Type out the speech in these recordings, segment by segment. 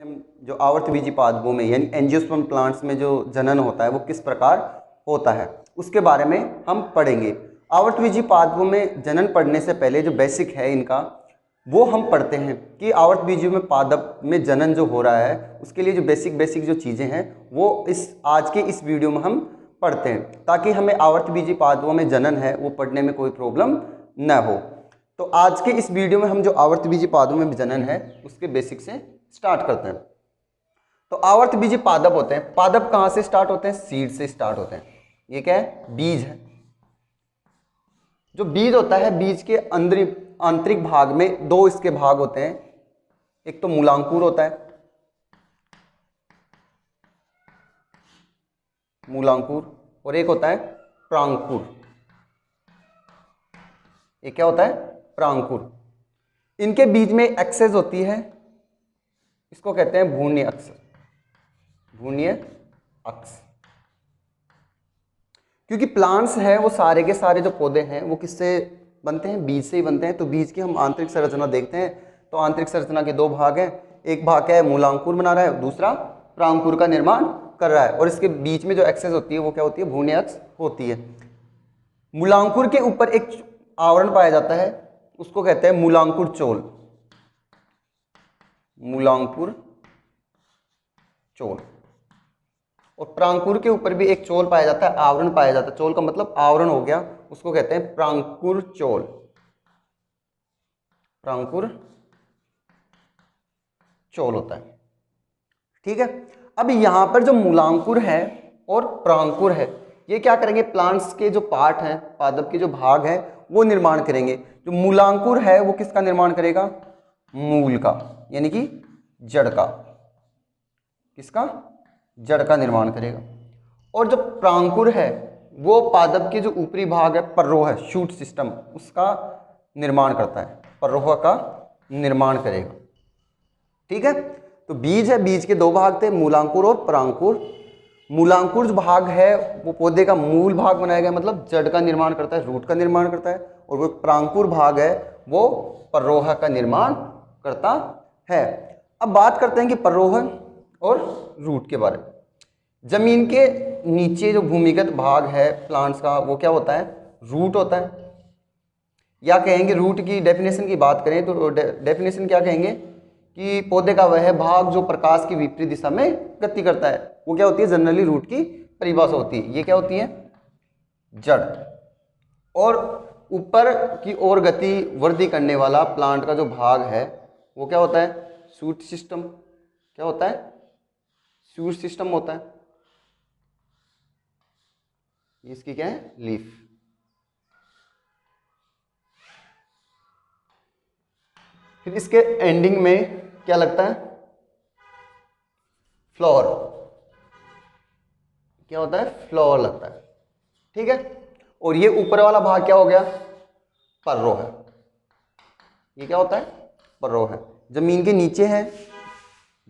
जो आवर्तबीजी पादपों में यानी एंजियोस्पर्म प्लांट्स में जो जनन होता है वो किस प्रकार होता है उसके बारे में हम पढ़ेंगे। आवर्तबीजी पादपों में जनन पढ़ने से पहले जो बेसिक है इनका वो हम पढ़ते हैं कि आवर्तबीजी में पादप में जनन जो हो रहा है उसके लिए जो बेसिक जो चीज़ें हैं वो आज के इस वीडियो में हम पढ़ते हैं ताकि हमें आवर्तबीजी पादपों में जनन है वो पढ़ने में कोई प्रॉब्लम न हो। तो आज के इस वीडियो में हम जो आवर्तबीजी पादपों में जनन है उसके बेसिक से स्टार्ट करते हैं। तो आवर्तबीजी पादप होते हैं, पादप कहां से स्टार्ट होते हैं? सीड से स्टार्ट होते हैं। ये क्या है? बीज है। जो बीज होता है बीज के आंतरिक भाग में दो इसके भाग होते हैं, एक तो मूलांकुर होता है, मूलांकुर, और एक होता है प्रांकुर। ये क्या होता है? प्रांकुर। इनके बीच में एक्सेस होती है, इसको कहते हैं भ्रूणीय अक्ष। भ्रूणीय अक्ष क्योंकि प्लांट्स हैं वो सारे के सारे जो पौधे हैं वो किससे बनते हैं? बीज से ही बनते हैं। तो बीज की हम आंतरिक संरचना देखते हैं तो आंतरिक संरचना के दो भाग हैं, एक भाग क्या है? मूलांकुर बना रहा है, दूसरा प्रांकुर का निर्माण कर रहा है। और इसके बीच में जो एक्सेस होती है वो क्या होती है? भ्रूणीय अक्ष होती है। मूलांकुर के ऊपर एक आवरण पाया जाता है, उसको कहते हैं मूलांकुर चोल। मूलांकुर चोल। और प्रांकुर के ऊपर भी एक चोल पाया जाता है, आवरण पाया जाता है। चोल का मतलब आवरण हो गया, उसको कहते हैं प्रांकुर चोल। प्रांकुर चोल होता है। ठीक है। अब यहां पर जो मूलांकुर है और प्रांकुर है ये क्या करेंगे? प्लांट्स के जो पार्ट हैं, पादप के जो भाग हैं वो निर्माण करेंगे। जो मूलांकुर है वो किसका निर्माण करेगा? मूल का, यानी कि जड़ का। किसका? जड़ का निर्माण करेगा। और जो प्रांकुर है वो पादप के जो ऊपरी भाग है, पर्रोह है, शूट सिस्टम, उसका निर्माण करता है, पर्रोह का निर्माण करेगा। ठीक है। तो बीज है, बीज के दो भाग थे, मूलांकुर और प्रांकुर। मूलांकुर जो भाग है वो पौधे का मूल भाग बनाया गया, मतलब जड़ का निर्माण करता है, रूट का निर्माण करता है। और वो प्रांकुर भाग है वो पर्रोह का निर्माण करता है। अब बात करते हैं कि पर्रोह और रूट के बारे में। जमीन के नीचे जो भूमिगत भाग है प्लांट्स का वो क्या होता है? रूट होता है। या कहेंगे रूट की डेफिनेशन की बात करें तो डेफिनेशन क्या कहेंगे कि पौधे का वह भाग जो प्रकाश की विपरीत दिशा में गति करता है वो क्या होती है? जनरली रूट की परिभाषा होती है। ये क्या होती है? जड़। और ऊपर की ओर गति वृद्धि करने वाला प्लांट का जो भाग है वो क्या होता है? Shoot system. क्या होता है? शूट सिस्टम होता है। इसकी क्या है? लीफ। फिर इसके एंडिंग में क्या लगता है? फ्लावर। क्या होता है? फ्लावर लगता है। ठीक है। और ये ऊपर वाला भाग क्या हो गया? पर्रोह है। ये क्या होता है? पर्रोह है। जमीन के नीचे है,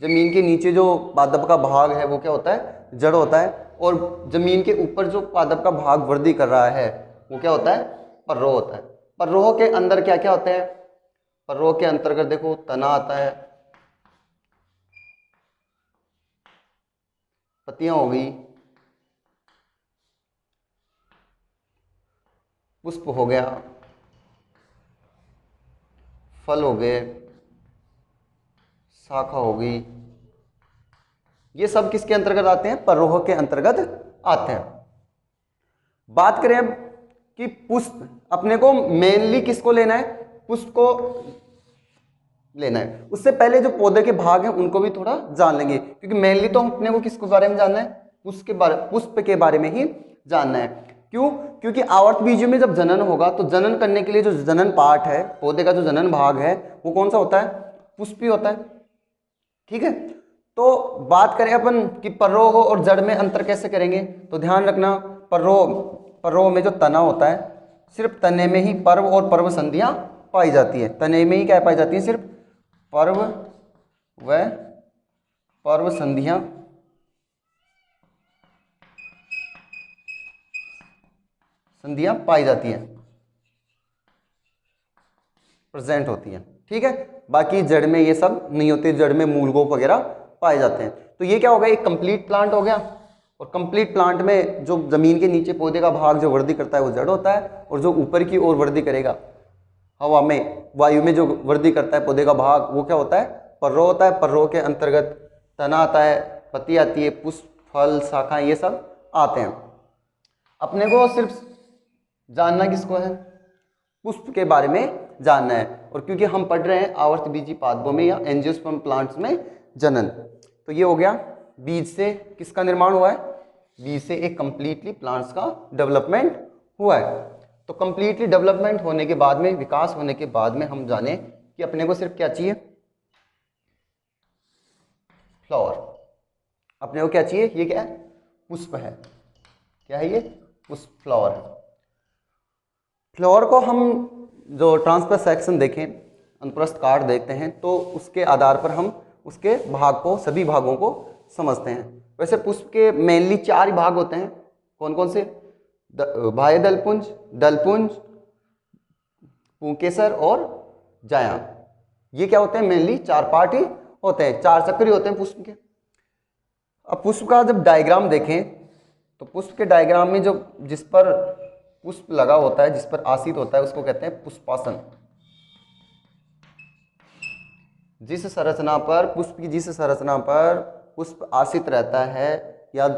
जमीन के नीचे जो पादप का भाग है वो क्या होता है? जड़ होता है। और जमीन के ऊपर जो पादप का भाग वृद्धि कर रहा है वो क्या होता है? पर्रोह होता है। पर्रोह के अंदर क्या क्या होते हैं? पर्रोह के अंतर्गत देखो तना आता है, पत्तियां हो गई, पुष्प हो गया, फल हो गए, शाखा हो गई। ये सब किसके अंतर्गत आते हैं? पर्रोह के अंतर्गत आते हैं। बात करें अब कि पुष्प, अपने को मेनली किसको लेना है? पुष्प को लेना है। उससे पहले जो पौधे के भाग हैं उनको भी थोड़ा जान लेंगे, क्योंकि मेनली तो अपने को किसके बारे में जानना है? पुष्प के बारे में ही जानना है। क्यों? क्योंकि आवर्त बीजों में जब जनन होगा तो जनन करने के लिए जो जनन पार्ट है, पौधे का जो जनन भाग है वो कौन सा होता है? पुष्प ही होता है। ठीक है। तो बात करें अपन कि पर्रोह और जड़ में अंतर कैसे करेंगे, तो ध्यान रखना, पर्रोह में जो तना होता है सिर्फ तने में ही पर्व और पर्व संधियां पाई जाती है। तने में ही क्या पाई जाती है? सिर्फ पर्व व पर्व संधियां पाई जाती हैं, प्रेजेंट होती हैं। ठीक है। बाकी जड़ में ये सब नहीं होते, जड़ में मूलगोप वगैरह पाए जाते हैं। तो ये क्या हो गया, एक कंप्लीट प्लांट हो गया। और कंप्लीट प्लांट में जो जमीन के नीचे पौधे का भाग जो वृद्धि करता है वो जड़ होता है, और जो ऊपर की ओर वृद्धि करेगा हवा में, वायु में जो वृद्धि करता है पौधे का भाग, वो क्या होता है, पर्रो होता है। पर्रो के अंतर्गत तना आता है, पत्ती आती है, पुष्प, फल, शाखाएं, ये सब आते हैं। अपने को सिर्फ जानना किसको है, पुष्प के बारे में जानना है। और क्योंकि हम पढ़ रहे हैं आवर्त बीजी पादपों में या एंजियोस्पर्म प्लांट्स में जनन, तो ये हो गया बीज से किसका निर्माण हुआ है, बीज से एक कंप्लीटली प्लांट्स का डेवलपमेंट हुआ है। तो कंप्लीटली डेवलपमेंट होने के बाद में, विकास होने के बाद में हम जाने कि अपने को सिर्फ क्या चाहिए, फ्लावर। अपने को क्या चाहिए, ये क्या है, पुष्प है। क्या है ये, पुष्प, फ्लावर है। फ्लावर को हम जो ट्रांसफर सेक्शन देखें, अनुप्रस्थ काट देखते हैं, तो उसके आधार पर हम उसके भाग को, सभी भागों को समझते हैं। वैसे पुष्प के मेनली 4 भाग होते हैं। कौन कौन से, बाह्य दलपुंज, दलपुंज, पुंकेसर और जाया। ये क्या होते हैं, मेनली 4 पार्ट ही होते हैं, 4 चक्र ही होते हैं पुष्प के। अब पुष्प का जब डायग्राम देखें, तो पुष्प के डायग्राम में जो जिस पर पुष्प लगा होता है, जिस पर आसित होता है, उसको कहते हैं पुष्पासन। जिस संरचना पर, पुष्प की जिस संरचना पर पुष्प आसित रहता है, या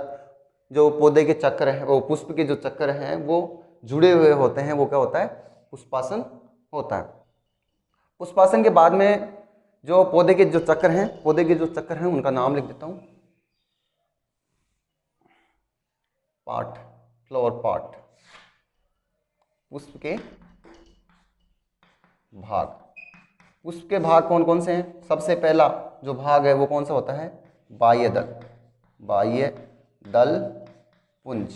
जो पौधे के चक्र है, वो पुष्प के जो चक्र हैं वो जुड़े हुए होते हैं, वो क्या होता है, पुष्पासन होता है। पुष्पासन के बाद में जो पौधे के जो चक्र हैं, पौधे के जो चक्र हैं उनका नाम लिख देता हूं, पार्ट, फ्लावर पार्ट, पुष्प के भाग। पुष्प के भाग कौन कौन से हैं, सबसे पहला जो भाग है वो कौन सा होता है, बाह्य दल, बाह्य दल पुंज।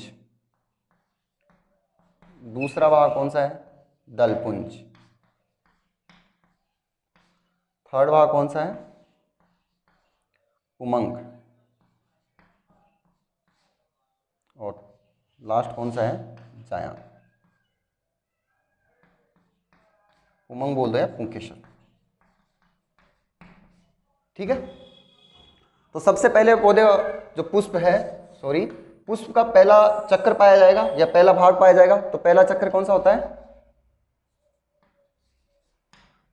दूसरा भाग कौन सा है, दल पुंज। थर्ड भाग कौन सा है, उमंग। और लास्ट कौन सा है, जाया। उमंग बोल दो या पुंकेसर, ठीक है। तो सबसे पहले पौधे जो पुष्प है, सॉरी, पुष्प का पहला चक्र पाया जाएगा या पहला भाग पाया जाएगा। तो पहला चक्र कौन सा होता है,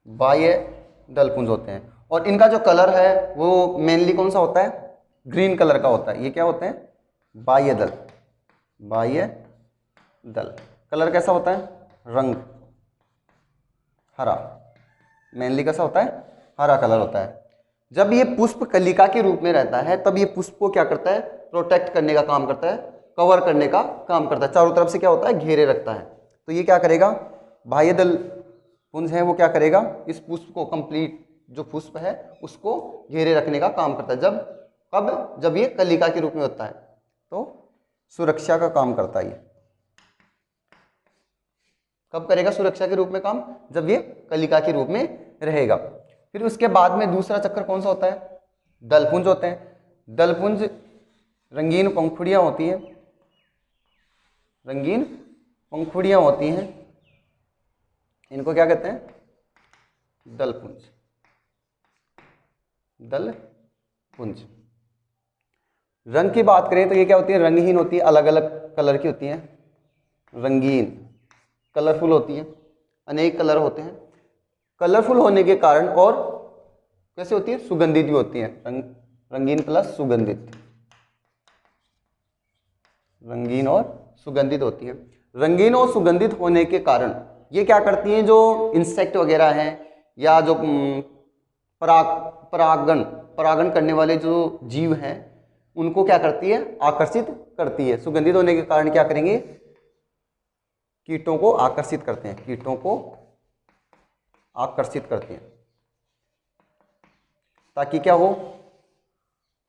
बाह्य दलपुंज होते हैं। और इनका जो कलर है वो मेनली कौन सा होता है, ग्रीन कलर का होता है। ये क्या होते हैं, बाह्य दल, बाह्य दल। कलर कैसा होता है, रंग हरा, मेनली कैसा होता है, हरा कलर होता है। जब ये पुष्प कलिका के रूप में रहता है, तब ये पुष्प को क्या करता है, प्रोटेक्ट करने का काम करता है, कवर करने का काम करता है, चारों तरफ से क्या होता है, घेरे रखता है। तो ये क्या करेगा, बाह्य दल पुंज है वो क्या करेगा, इस पुष्प को, कंप्लीट जो पुष्प है उसको घेरे रखने का काम करता है। जब, कब, जब ये कलिका के रूप में होता है, तो सुरक्षा का काम करता है। ये कब करेगा सुरक्षा के रूप में काम, जब ये कलिका के रूप में रहेगा। फिर उसके बाद में दूसरा चक्कर कौन सा होता है, दलपुंज होते हैं। दलपुंज रंगीन पंखुड़ियां होती हैं, रंगीन पंखुड़ियां होती हैं, इनको क्या कहते हैं, दलपुंज, दलपुंज। रंग की बात करें तो ये क्या होती है, रंगहीन होती है, अलग अलग कलर की होती हैं, रंगीन, कलरफुल होती हैं, अनेक कलर होते हैं। कलरफुल होने के कारण, और कैसे होती है, सुगंधित भी होती है। रंगीन प्लस सुगंधित, रंगीन और सुगंधित होती है। रंगीन और सुगंधित होने के कारण ये क्या करती हैं, जो इंसेक्ट वगैरह हैं या जो परागण परागण करने वाले जो जीव हैं, उनको क्या करती है, आकर्षित करती है। सुगंधित होने के कारण क्या करेंगे, कीटों को आकर्षित करते हैं, कीटों को आकर्षित करते हैं, ताकि क्या हो,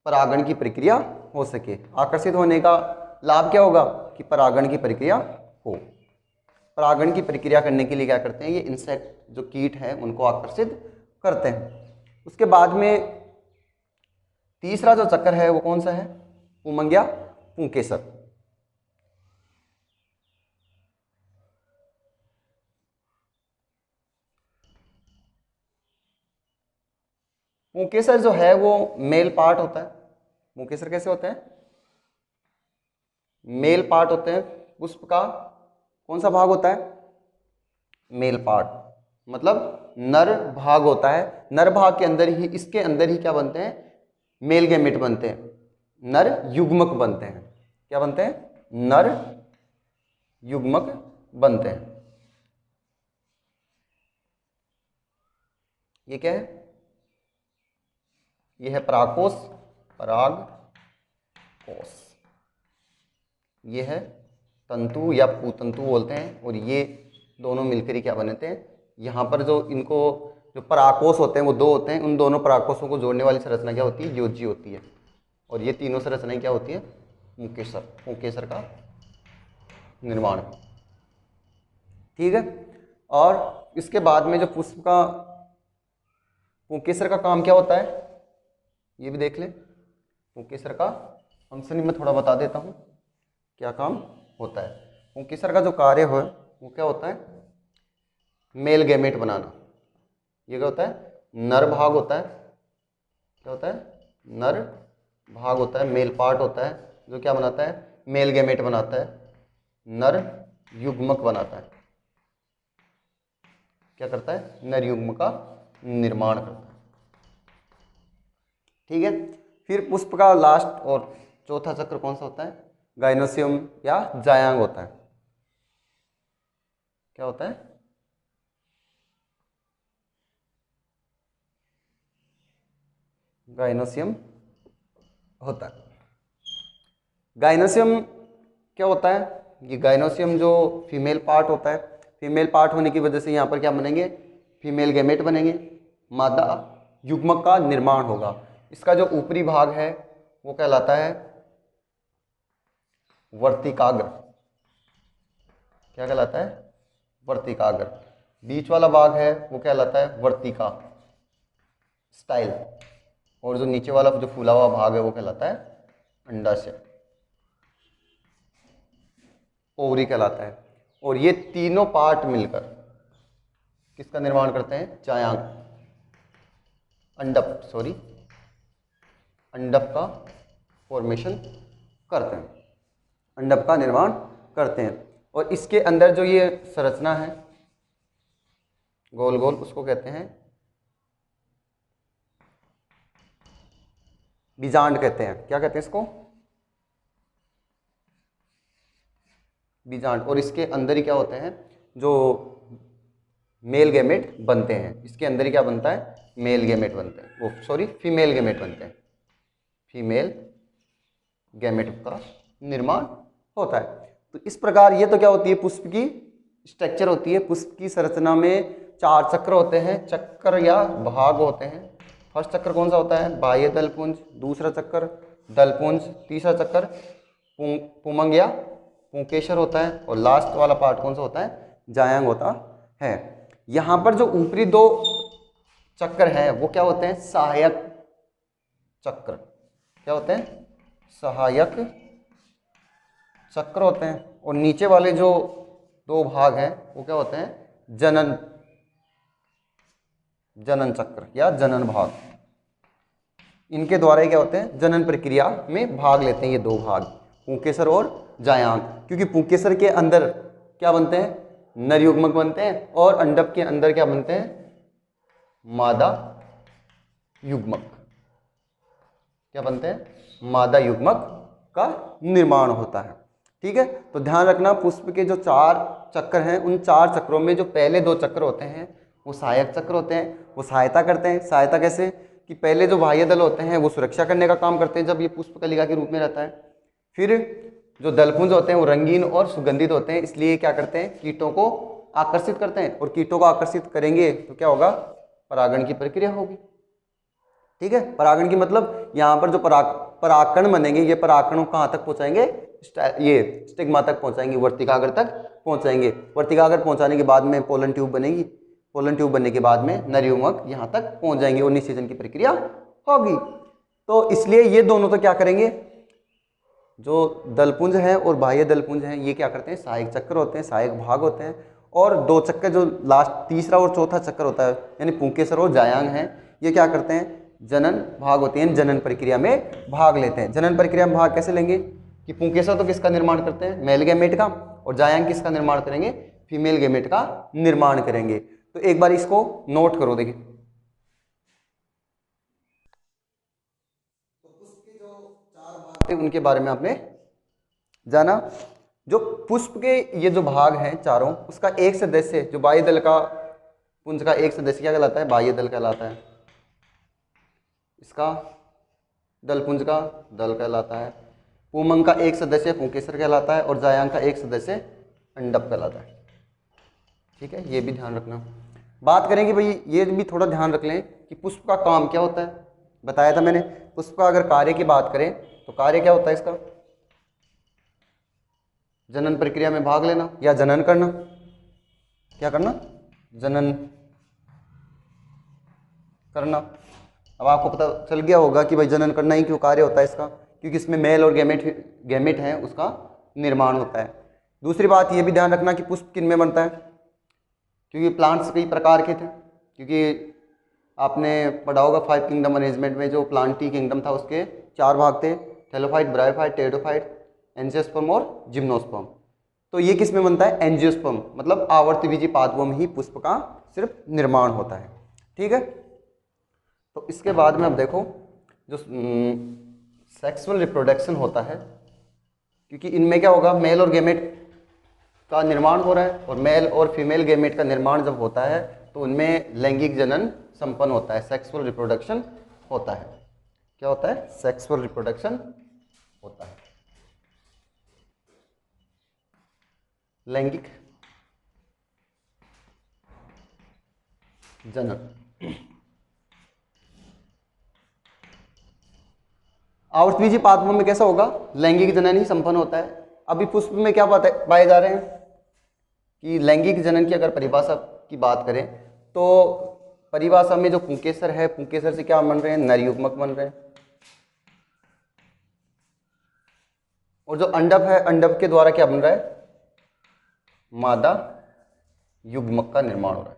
परागण की प्रक्रिया हो सके। आकर्षित होने का लाभ क्या होगा, कि परागण की प्रक्रिया हो। परागण की प्रक्रिया करने के लिए क्या करते हैं, ये इंसेक्ट जो कीट हैं उनको आकर्षित करते हैं। उसके बाद में तीसरा जो चक्कर है वो कौन सा है, उमंग या पुंकेसर। पुंकेसर जो है वो मेल पार्ट होता है। पुंकेसर कैसे होते हैं? मेल पार्ट होते हैं। पुष्प का कौन सा भाग होता है? मेल पार्ट, मतलब नर भाग होता है। नर भाग के अंदर ही, इसके अंदर ही क्या बनते हैं? मेल गैमेट बनते हैं, नर युग्मक बनते हैं। क्या बनते हैं? नर युग्मक बनते हैं। ये क्या है? ये है परागकोश, परागकोश। ये है तंतु या पुतंतु बोलते हैं, और ये दोनों मिलकर ही क्या बनते हैं? यहाँ पर जो इनको जो परागकोश होते हैं वो दो होते हैं, उन दोनों परागकोशों को जोड़ने वाली संरचना क्या होती है? योजी होती है। और ये तीनों संरचनाएं क्या होती है? पुंकेसर, पुंकेसर का निर्माण। ठीक है। और इसके बाद में जो पुष्प का, पुंकेसर का काम क्या होता है ये भी देख ले। पुंकेसर का फंक्शन मैं थोड़ा बता देता हूँ क्या काम होता है। पुंकेसर का जो कार्य है वो क्या होता है? मेल गैमेट बनाना। ये क्या होता है? नर भाग होता है। क्या होता है? नर भाग होता है, मेल पार्ट होता है, जो क्या बनाता है? मेल गैमेट बनाता है, नर युग्मक बनाता है। क्या करता है? नर युग्म का निर्माण करता है। ठीक है। फिर पुष्प का लास्ट और चौथा चक्र कौन सा होता है? गाइनोसियम या जायांग होता है। क्या होता है? गाइनोसियम होता है। गाइनोसियम क्या होता है? ये गाइनोसियम जो फीमेल पार्ट होता है, फीमेल पार्ट होने की वजह से यहाँ पर क्या बनेंगे? फीमेल गैमेट बनेंगे, मादा युग्मक का निर्माण होगा। इसका जो ऊपरी भाग है वो कहलाता है वर्तिकाग्र। क्या कहलाता है? वर्तिकाग्र। बीच वाला भाग है वो कहलाता है वर्तिका स्टाइल, और जो नीचे वाला जो फूला हुआ भाग है वो कहलाता है अंडाशय, ओवरी कहलाता है। और ये तीनों पार्ट मिलकर किसका निर्माण करते हैं? जायांग, अंडप, सॉरी, अंडप का फॉर्मेशन करते हैं, अंडप का निर्माण करते हैं। और इसके अंदर जो ये संरचना है गोल गोल, उसको कहते हैं बीजांड कहते हैं। क्या कहते हैं इसको? बीजांड। और इसके अंदर ही क्या होते हैं? जो मेल गैमेट बनते हैं, इसके अंदर ही क्या बनता है? मेल गैमेट बनते हैं, वो सॉरी फीमेल गैमेट बनते हैं। फीमेल गैमेट का निर्माण होता है। तो इस प्रकार ये तो क्या होती है? पुष्प की स्ट्रक्चर होती है। पुष्प की संरचना में 4 चक्र होते हैं, चक्र या भाग होते हैं। फर्स्ट चक्र कौन सा होता है? बाह्य दलपुंज। दूसरा चक्र दलपुंज। तीसरा चक्र पुमंग या पुंकेसर होता है। और लास्ट वाला पार्ट कौन सा होता है? जायांग होता है। यहाँ पर जो ऊपरी 2 चक्र हैं वो क्या होते हैं? सहायक चक्र। क्या होते हैं? सहायक चक्र होते हैं। और नीचे वाले जो 2 भाग हैं वो क्या होते हैं? जनन, जनन चक्र या जनन भाग। इनके द्वारा क्या होते हैं? जनन प्रक्रिया में भाग लेते हैं ये 2 भाग, पुंकेसर और जायांग। क्योंकि पुंकेसर के अंदर क्या बनते हैं? नर युग्मक बनते हैं, और अंडप के अंदर क्या बनते हैं? मादा युग्मक। क्या बनते हैं? मादा युग्मक का निर्माण होता है। ठीक है। तो ध्यान रखना, पुष्प के जो 4 चक्र हैं उन 4 चक्रों में जो पहले 2 चक्र होते हैं वो सहायक चक्र होते हैं। वो सहायता करते हैं। सहायता कैसे? कि पहले जो बाह्य दल होते हैं वो सुरक्षा करने का काम करते हैं जब ये पुष्प कलिका के रूप में रहता है। फिर जो दलपुंज होते हैं वो रंगीन और सुगंधित होते हैं, इसलिए क्या करते हैं? कीटों को आकर्षित करते हैं। और कीटों को आकर्षित करेंगे तो क्या होगा? परागण की प्रक्रिया होगी। ठीक है। परागण की मतलब यहाँ पर जो परागकण बनेंगे, ये परागकणों कहाँ तक पहुँचाएंगे? ये स्टिग्मा तक पहुँचाएंगे, वर्तिकाग्र तक पहुँचाएंगे। वर्तिकाग्र पहुँचाने के बाद में पोलन ट्यूब बनेगी। पोलन ट्यूब बनने के बाद में नर युग्मक यहाँ तक पहुँच जाएंगे और निषेचन की प्रक्रिया होगी। तो इसलिए ये दोनों तो क्या करेंगे? जो दलपुंज हैं और बाह्य दलपुंज हैं ये क्या करते हैं? सहायक चक्र होते हैं, सहायक भाग होते हैं। और 2 चक्र जो लास्ट तीसरा और चौथा चक्र होता है यानी पुंकेसर और जायांग हैं, ये क्या करते हैं? जनन भाग होते हैं, जनन प्रक्रिया में भाग लेते हैं। जनन प्रक्रिया में भाग कैसे लेंगे कि पुंकेसर तो किसका निर्माण करते हैं, मेल गैमेट का, और जायांग किसका निर्माण करेंगे, फीमेल गैमेट का निर्माण करेंगे। तो एक बार इसको नोट करो। देखिए तो पुष्प के जो 4 भाग थे उनके बारे में आपने जाना। जो पुष्प के ये जो भाग हैं चारों, उसका एक सदस्य जो बाह्य दल का, पुंज का एक सदस्य क्या कहलाता है, बाह्य दल कहलाता है। इसका दलपुंज का दल कहलाता है। पुमंग का एक सदस्य पुंकेसर कहलाता है, और जायांग का एक सदस्य अंडप कहलाता है। ठीक है, ये भी ध्यान रखना। बात करेंगे भाई, ये भी थोड़ा ध्यान रख लें कि पुष्प का काम क्या होता है। बताया था मैंने, पुष्प का अगर कार्य की बात करें तो कार्य क्या होता है इसका, जनन प्रक्रिया में भाग लेना या जनन करना। क्या करना, जनन करना। अब आपको पता चल गया होगा कि भाई जनन करना ही क्यों कार्य होता है इसका, क्योंकि इसमें मेल और गैमेट है, उसका निर्माण होता है। दूसरी बात ये भी ध्यान रखना कि पुष्प किन में बनता है, क्योंकि प्लांट्स कई प्रकार के थे। क्योंकि आपने पढ़ा होगा 5 किंगडम अरेंजमेंट में जो प्लांटी किंगडम था उसके 4 भाग थे, थैलोफाइट, ब्रायोफाइट, टेरिडोफाइट, एंजियोस्पर्म और जिम्नोस्पर्म। तो ये किस में बनता है, एंजियोस्पर्म, मतलब आवर्तबीजी पादपों में ही पुष्प का सिर्फ निर्माण होता है। ठीक है, तो इसके बाद में अब देखो जो सेक्सुअल रिप्रोडक्शन होता है, क्योंकि इनमें क्या होगा, मेल और गैमेट का निर्माण हो रहा है, और मेल और फीमेल गैमेट का निर्माण जब होता है तो उनमें लैंगिक जनन संपन्न होता है, सेक्सुअल रिप्रोडक्शन होता है। क्या होता है, सेक्सुअल रिप्रोडक्शन होता है, लैंगिक जनन। आवर्तबीजी पादपों में कैसा होगा, लैंगिक जनन ही संपन्न होता है। अभी पुष्प में क्या पाए जा रहे हैं कि लैंगिक जनन की अगर परिभाषा की बात करें तो परिभाषा में जो पुंकेसर है, पुंकेसर से क्या बन रहे हैं, नर युग्मक बन रहे हैं। और जो अंडप है, अंडप के द्वारा क्या बन रहा है, मादा युग्मक का निर्माण हो रहा है।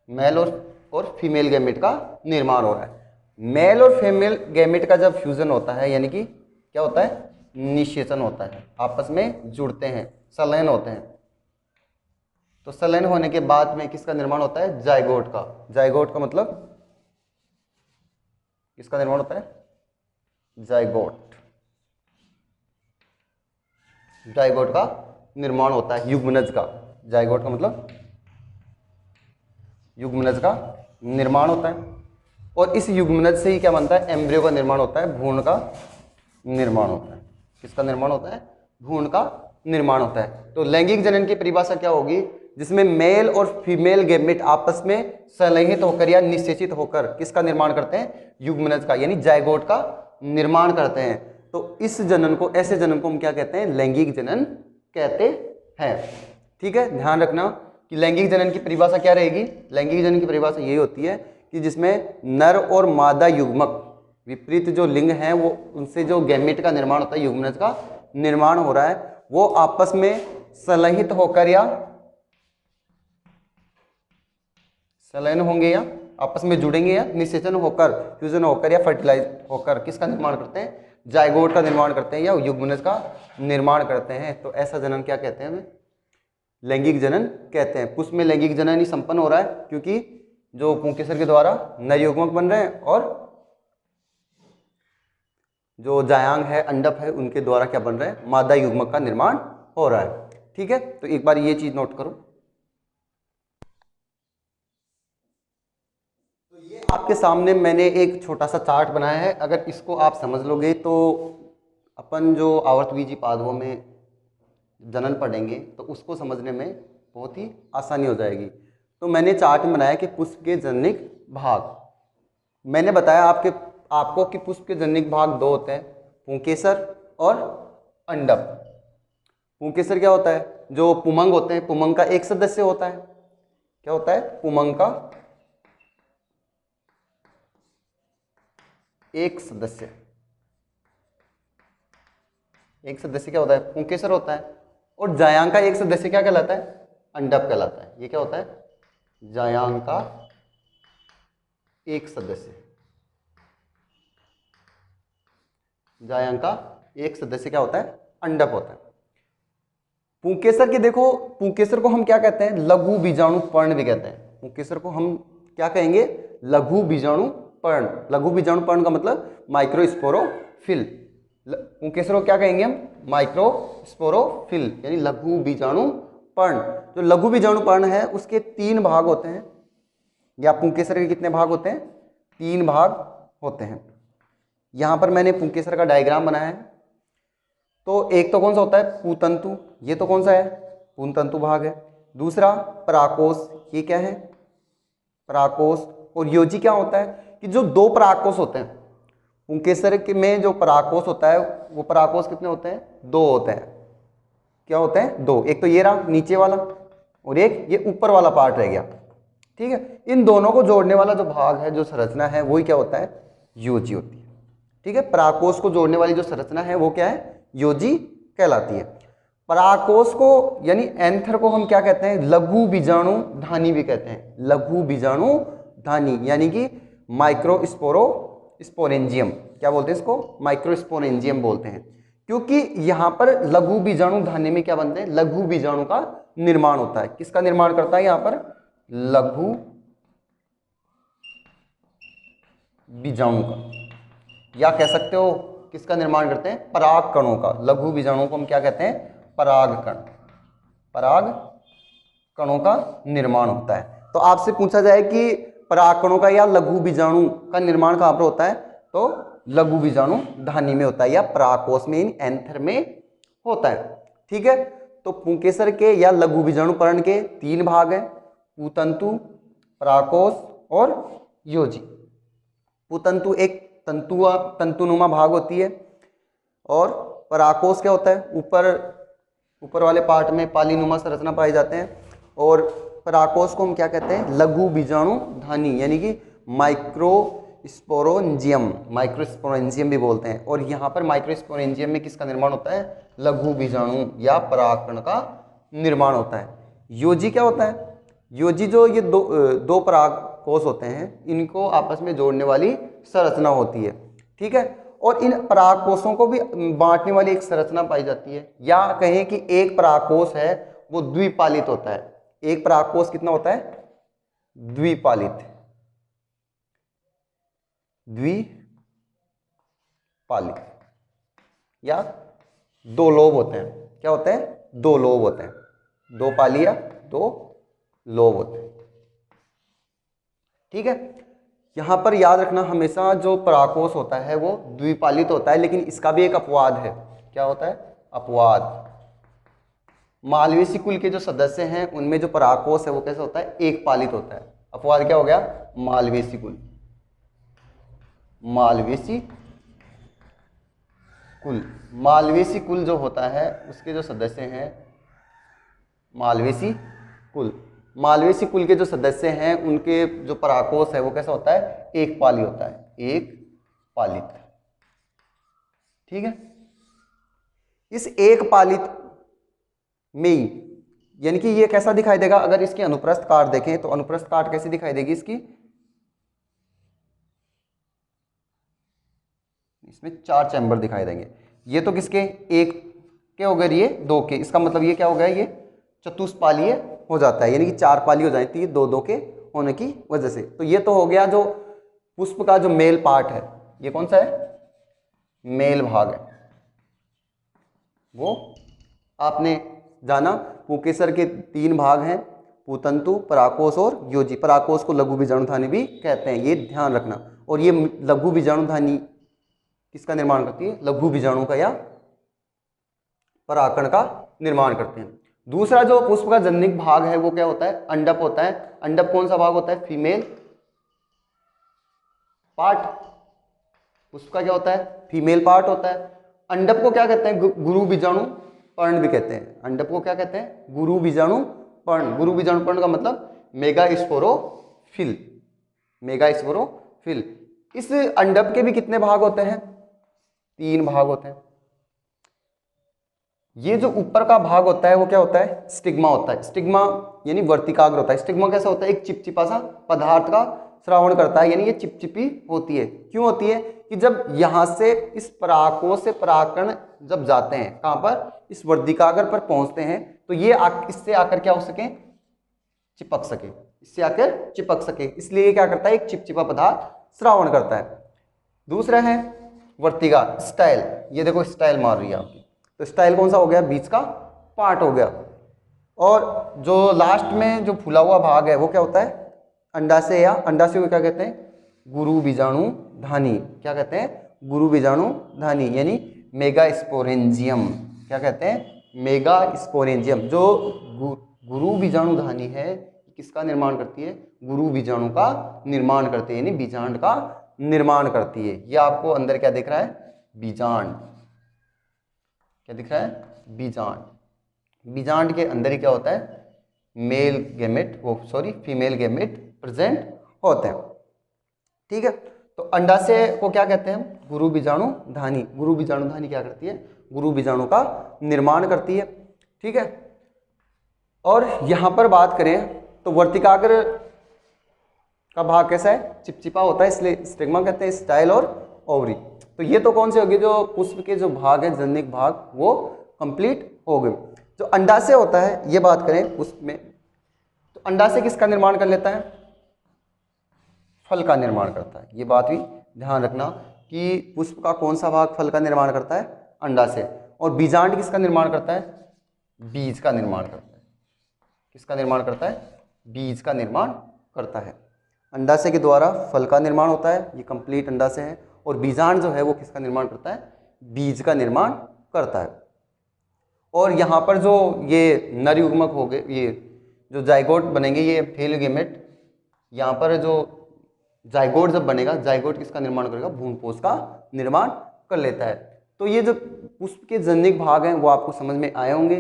मेल और फीमेल गैमेट का निर्माण हो रहा है। मेल और फीमेल गैमेट का जब फ्यूजन होता है, यानी कि क्या होता है, निषेचन होता है, आपस में जुड़ते हैं, संलयन होते हैं। तो संलयन होने के बाद में किसका निर्माण होता है, जाइगोट का। जाइगोट का मतलब किसका निर्माण होता है, जाइगोट। जाइगोट का निर्माण होता है, युग्मनज का। जाइगोट का मतलब युग्मनज का निर्माण होता है, और इस युग्मनज से ही क्या बनता है, एम्ब्रियो का निर्माण होता है, भ्रूण का निर्माण होता है। किसका निर्माण होता है, भ्रूण का निर्माण होता है। तो लैंगिक जनन की परिभाषा क्या होगी, जिसमें मेल और फीमेल गैमेट आपस में संलयित होकर या निषेचित होकर किसका निर्माण करते हैं, युग्मनज का, यानी जाइगोट का निर्माण करते हैं। तो इस जनन को, ऐसे जनन को हम क्या कहते हैं, लैंगिक जनन कहते हैं। ठीक है, ध्यान रखना कि लैंगिक जनन की परिभाषा क्या रहेगी। लैंगिक जनन की परिभाषा यही होती है कि जिसमें नर और मादा युग्मक, विपरीत जो लिंग हैं वो, उनसे जो गैमेट का निर्माण होता है, युग्मनज का निर्माण हो रहा है, वो आपस में संलयित होकर या संलयन होंगे, या आपस में जुड़ेंगे, या निषेचन होकर, फ्यूजन होकर, या फर्टिलाइज होकर किसका निर्माण करते हैं, जाइगोट का निर्माण करते हैं, या युग्मनज का निर्माण करते हैं। तो ऐसा जनन क्या कहते हैं, हमें लैंगिक जनन कहते हैं। पुष्प में लैंगिक जनन ही संपन्न हो रहा है, क्योंकि जो पुंकेसर के द्वारा नर युग्मक बन रहे हैं, और जो जायांग है, अंडप है, उनके द्वारा क्या बन रहा है, मादा युग्मक का निर्माण हो रहा है। ठीक है, तो एक बार ये चीज नोट करो। तो ये आपके सामने मैंने एक छोटा सा चार्ट बनाया है, अगर इसको आप समझ लोगे तो अपन जो आवर्तबीजी पादपों में जनन पढ़ेंगे तो उसको समझने में बहुत ही आसानी हो जाएगी। तो मैंने चार्ट में बनाया कि पुष्प के जननिक भाग, मैंने बताया आपको कि पुष्प के जननिक भाग 2 होते हैं, पुंकेसर और अंडप। पुंकेसर क्या होता है, जो पुमंग होते हैं, पुमंग का एक सदस्य होता है। क्या होता है, पुमंग का एक सदस्य। एक सदस्य क्या होता है, पुंकेसर होता है। और जायांग का एक सदस्य क्या कहलाता है, अंडप कहलाता है। ये क्या होता है, जायांग का एक सदस्य, जायांग का एक सदस्य क्या होता है? अंडक होता है। पुंकेसर की देखो, पुंकेसर को हम क्या कहते हैं? लघु बीजाणु पर्ण भी कहते हैं। पुंकेसर को हम क्या कहेंगे? लघु बीजाणु पर्ण। लघु बीजाणु पर्ण का मतलब माइक्रोस्पोरोफिल। पुंकेसर को क्या कहेंगे हम? माइक्रोस्पोरोफिल, यानी लघु बीजाणु पर्ण। जो लघु बीजाणु पर्ण है उसके 3 भाग होते हैं, या पुंकेसर के कितने भाग होते हैं? 3 भाग होते हैं। यहां पर मैंने पुंकेसर का डायग्राम बनाया है। तो एक तो कौन सा होता है? पूतंतु, ये तो कौन सा है? पूतंतु भाग है। दूसरा पराकोष, ये क्या है? पराकोष। और योजी क्या होता है? कि जो 2 पराकोष होते हैं पुंकेसर के में, जो पराकोष होता है वो पराकोष कितने होते हैं? 2 होते हैं। क्या होते हैं? 2। एक तो ये रहा नीचे वाला, और एक ये ऊपर वाला पार्ट रह गया। ठीक है, इन दोनों को जोड़ने वाला जो भाग है, जो संरचना है, वही क्या होता है? योजी होती है। ठीक है, पराकोष को जोड़ने वाली जो संरचना है वो क्या है? योजी कहलाती है। पराकोष को यानी एंथर को हम क्या कहते हैं? लघु बीजाणु धानी भी कहते हैं। लघु बीजाणु धानी यानी कि माइक्रोस्पोरेंजियम। क्या बोलते हैं इसको? माइक्रोस्पोरेंजियम बोलते हैं, क्योंकि यहां पर लघु बीजाणु धानी में क्या बनते हैं? लघु बीजाणु का निर्माण होता है। किसका निर्माण करता है यहां पर? लघु बीजाणु का, या कह सकते हो किसका निर्माण करते हैं? पराग कणों का। लघु बीजाणुओं को हम क्या कहते हैं? पराग कण। पराग कणों का निर्माण होता है। तो आपसे पूछा जाए कि पराग कणों का या लघु बीजाणु का निर्माण कहां पर होता है, तो लघु बीजाणु धानी में होता है, या पराकोष में, इन एंथर में होता है। ठीक है, तो पुंकेसर के या लघु बीजाणु पर्ण के 3 भाग हैं, पूतंतु, पराकोष और योजी। पूतंतु एक तंतुनुमा भाग होती है, और पराकोष क्या होता है? ऊपर वाले पार्ट में पालीनुमा संरचना पाई जाते हैं। और पराकोष को हम क्या कहते हैं? लघु बीजाणु धानी यानी कि माइक्रोस्पोरेंजियम भी बोलते हैं। और यहाँ पर माइक्रोस्पोरेंजियम में किसका निर्माण होता है? लघु बीजाणु या परागकण का निर्माण होता है। योजी क्या होता है? योजी जो ये दो परागकोष होते हैं, इनको आपस में जोड़ने वाली संरचना होती है। ठीक है, और इन परागकोषों को भी बांटने वाली एक संरचना पाई जाती है, या कहें कि एक परागकोष है वो द्विपालित होता है। एक परागकोष कितना होता है? द्विपालित। द्विपालित या 2 लोब होते हैं। क्या होते हैं? 2 लोब होते हैं। 2 पाली या 2 लोब होते हैं। ठीक है, यहां पर याद रखना हमेशा जो परागकोष होता है वो द्विपालित होता है, लेकिन इसका भी एक अपवाद है। क्या होता है? अपवाद। मालवेसी कुल के जो सदस्य हैं उनमें जो परागकोष है वो कैसे होता है? एक पालित होता है। अपवाद क्या हो गया? मालवेसी कुल। मालवेसी कुल जो होता है उसके जो सदस्य हैं, मालवेसी कुल के जो सदस्य हैं उनके जो परागकोष है वो कैसा होता है? एक पाली होता है। एक पालित। ठीक है, इस एक पालित में यानी कि ये कैसा दिखाई देगा? अगर इसकी अनुप्रस्थ काट देखें तो अनुप्रस्थ काट कैसी दिखाई देगी इसकी? इसमें 4 चैम्बर दिखाई देंगे। ये तो किसके? एक के हो गए, ये 2 के। इसका मतलब ये क्या हो गया? ये चतुष्पालीय हो जाता है, यानी कि 4 पाली हो जाती है 2-2 के होने की वजह से। तो ये तो हो गया जो पुष्प का जो मेल पार्ट है। ये कौन सा है? मेल भाग है। वो आपने जाना, पुंकेसर के 3 भाग हैं, पूतंतु, परागकोष और योजी। परागकोष को लघु बीजाणुधानी भी कहते हैं, ये ध्यान रखना। और ये लघु बीजाणुधानी किसका निर्माण करती है? लघु बीजाणु का या परागकण का निर्माण करते हैं। दूसरा जो पुष्प का जननिक भाग है वो क्या होता है? अंडप होता है। अंडप कौन सा भाग होता है? Female part. पुष्प का क्या होता है? फीमेल पार्ट होता है। अंडप को क्या कहते हैं? गुरु बीजाणु पर्ण भी कहते हैं। अंडप को क्या कहते हैं? गुरु बीजाणु पर्ण। गुरु बीजाणु पर्ण का मतलब मेगास्पोरोफिल। मेगास्पोरोफिल। इस अंडप के भी कितने भाग होते हैं? 3 भाग होते हैं। ये जो ऊपर का भाग होता है वो क्या होता है? स्टिग्मा होता है। स्टिग्मा यानी वर्तिकाग्र होता है। स्टिग्मा कैसा होता है? एक चिपचिपा सा पदार्थ का श्रावण करता है, यानी ये चिपचिपी होती है। क्यों होती है? कि जब यहाँ से इस परागकों से परागकण जब जाते हैं कहाँ पर, इस वर्तिकाग्र पर पहुंचते हैं, तो ये इससे आकर क्या हो सके, चिपक सके, इससे आकर चिपक सके, इसलिए ये क्या करता है, एक चिपचिपा पदार्थ श्रावण करता है। दूसरा है वर्तिका, स्टाइल। ये देखो स्टाइल मार रही है आपकी, तो स्टाइल कौन सा हो गया, बीच का पार्ट हो गया। और जो लास्ट में जो फूला हुआ भाग है वो क्या होता है, अंडाशय, या अंडाशय को क्या कहते हैं, गुरु बीजाणु धानी। क्या कहते हैं, गुरु बीजाणु धानी, यानी मेगा स्पोरेंजियम। क्या कहते हैं, मेगा स्पोरेंजियम। जो गुरु बीजाणु धानी है, किसका निर्माण करती है, गुरु बीजाणु का निर्माण करती है, यानी बीजांड का निर्माण करती है। ये आपको अंदर क्या दिख रहा है, बीजांड। क्या दिख रहा है, बीजांड। बीजांड के अंदर ही क्या होता है, male gamete, female gamete present होते हैं। ठीक है, तो अंडाशय को क्या कहते हैं, गुरु बीजाणु धानी। गुरु बीजाणु धानी क्या करती है, गुरु बीजाणु का निर्माण करती है। ठीक है, और यहां पर बात करें तो वर्तिकाग्र का भाग कैसा है, चिपचिपा होता है, इसलिए स्टिग्मा कहते हैं, स्टाइल और ओवरी। तो ये तो कौन से हो गए, जो पुष्प के जो भाग हैं, जननिक भाग, वो कंप्लीट हो गए। जो अंडाशय होता है, ये बात करें पुष्प में, तो अंडाशय किसका निर्माण कर लेता है, फल का निर्माण करता है। ये बात भी ध्यान रखना कि पुष्प का कौन सा भाग फल का निर्माण करता है, अंडाशय। और बीजांड किसका निर्माण करता है, बीज का निर्माण करता है। किसका निर्माण करता है, बीज का निर्माण करता है। अंडाशय के द्वारा फल का निर्माण होता है, ये कंप्लीट अंडाशय है। और बीजांड जो है वो किसका निर्माण करता है, बीज का निर्माण करता है। और यहाँ पर जो ये नर युग्मक हो गए, ये जो जाइगोट बनेंगे, ये फेल गैमेट। यहाँ पर जो जाइगोट जब बनेगा, जाइगोट किसका निर्माण करेगा, भ्रूणपोष का निर्माण कर लेता है। तो ये जो पुष्प के जननिक भाग हैं वो आपको समझ में आए होंगे।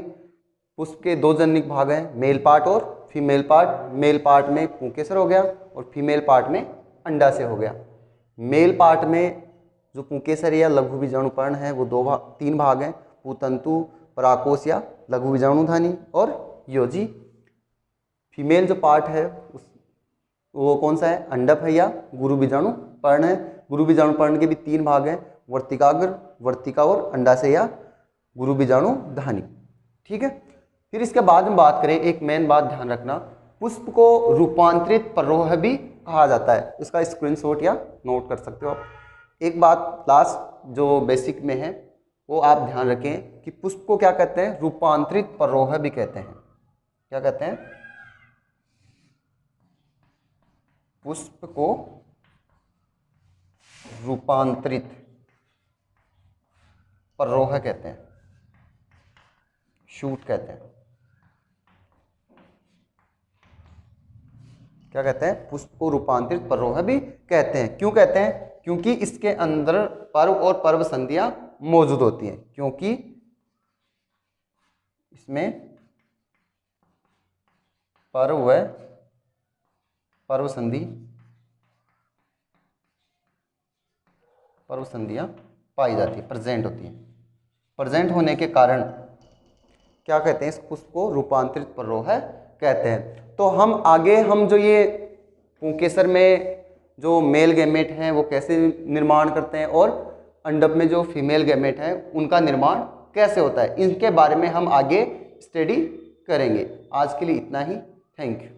पुष्प के दो जननिक भाग हैं, मेल पार्ट और फीमेल पार्ट। मेल पार्ट में पुंकेसर हो गया और फीमेल पार्ट में अंडाशय हो गया। मेल पार्ट में जो पुंकेसर या लघु बीजाणुपर्ण है वो तीन भाग हैं, पुतंतु, पराकोश या लघु बीजाणुधानी और योजी। फीमेल जो पार्ट है वो कौन सा है, अंडप है या गुरु बीजाणु पर्ण है। गुरु बीजाणु पर्ण के भी तीन भाग हैं, वर्तिकाग्र, वर्तिका और अंडाशय या गुरु बीजाणु धानी। ठीक है, फिर इसके बाद हम बात करें, एक मेन बात ध्यान रखना, पुष्प को रूपांतरित परोह भी कहा जाता है। इसका स्क्रीनशॉट या नोट कर सकते हो आप। एक बात लास्ट जो बेसिक में है वो आप ध्यान रखें कि पुष्प को क्या कहते हैं, रूपांतरित परोह भी कहते हैं। क्या कहते हैं, पुष्प को रूपांतरित परोह कहते हैं, शूट कहते हैं। क्या कहते हैं, पुष्प को रूपांतरित परोह भी कहते हैं। क्यों कहते हैं, क्योंकि इसके अंदर पर्व और पर्व संधियां मौजूद होती हैं। क्योंकि इसमें पर्व व पर्व संधियां पाई जाती है, प्रेजेंट होती हैं। प्रेजेंट होने के कारण क्या कहते हैं, इस पुष्प को रूपांतरित परोह कहते हैं। तो हम जो ये पुंकेसर में जो मेल गैमेट हैं वो कैसे निर्माण करते हैं और अंडप में जो फीमेल गैमेट हैं उनका निर्माण कैसे होता है, इनके बारे में हम आगे स्टडी करेंगे। आज के लिए इतना ही, थैंक यू।